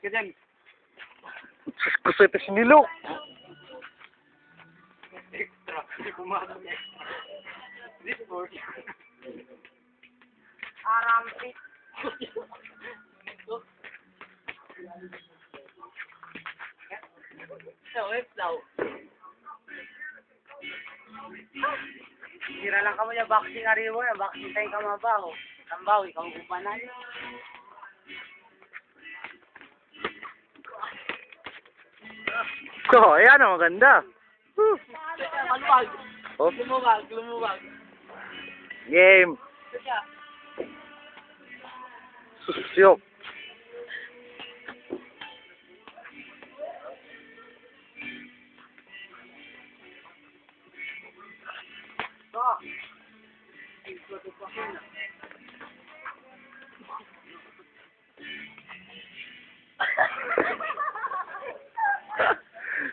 ka dyan. Gusto ito sinilo. Extra. Hindi pumasok extra. This board. Arampi. So, it's now. Sira lang kamo yung vaccine ariwo, yung vaccine tayo kamabaw. Tambaw, ikaw upanan. So, ayan o, maganda. Maluwag. Oh, Lumubag. game. Susyok.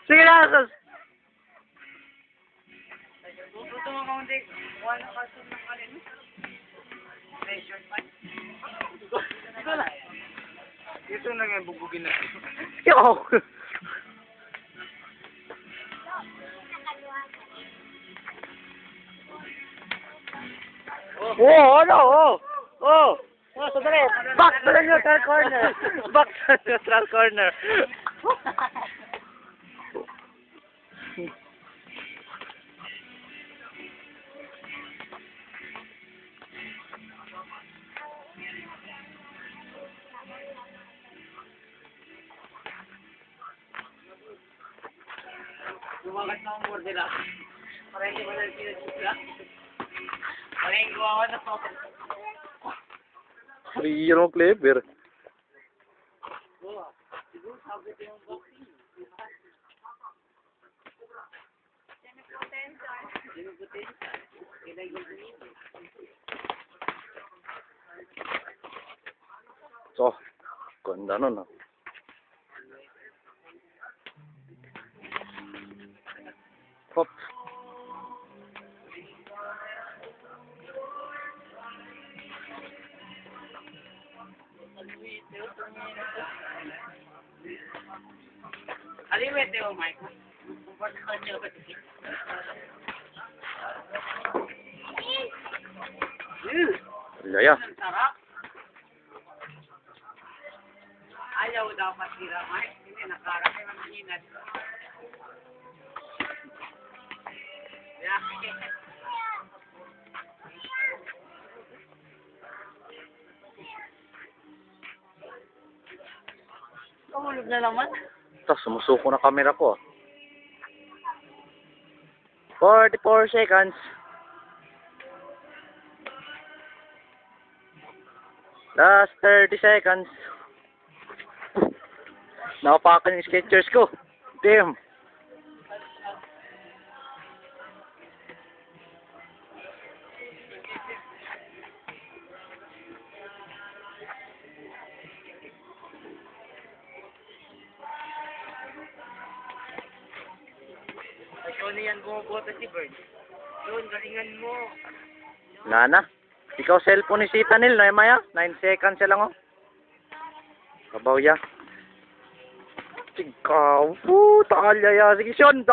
Sige na, sus. Gusto mo kung hindi, wala ka sa mga kalin. Measure pa. Ito na nga bubugin na. Yo. Oh, ano? Oh. Oh. Oh, sandali. Back to the neutral corner. Back to the neutral corner. Lumagat na ang board nila. Para hindi mo na pinagsusla. Para hindi ko ako na ako. Rio clever. Siguro sabi ko yung vaccine. So, ganda nun ah. Hop. Aliwete o Mike. Kumpas ka niyo ba ito? Laya. Ang sarap. Ayaw dapat sila, Mike. Hindi, nakarami ang hinat. Yeah. Tumulog na naman. Tapos sumusuko na camera ko. 44 seconds. Last 30 seconds. Nakapakan yung Skechers ko. Damn. Ikaw na yan bumuboto si Bert. Doon, galingan mo. Nana. Ikaw cellphone ni si Tanil, no, Maya? 9 seconds lang, oh. Kabaw ya. Ikaw. Puta, alya ya. Sige, Sean.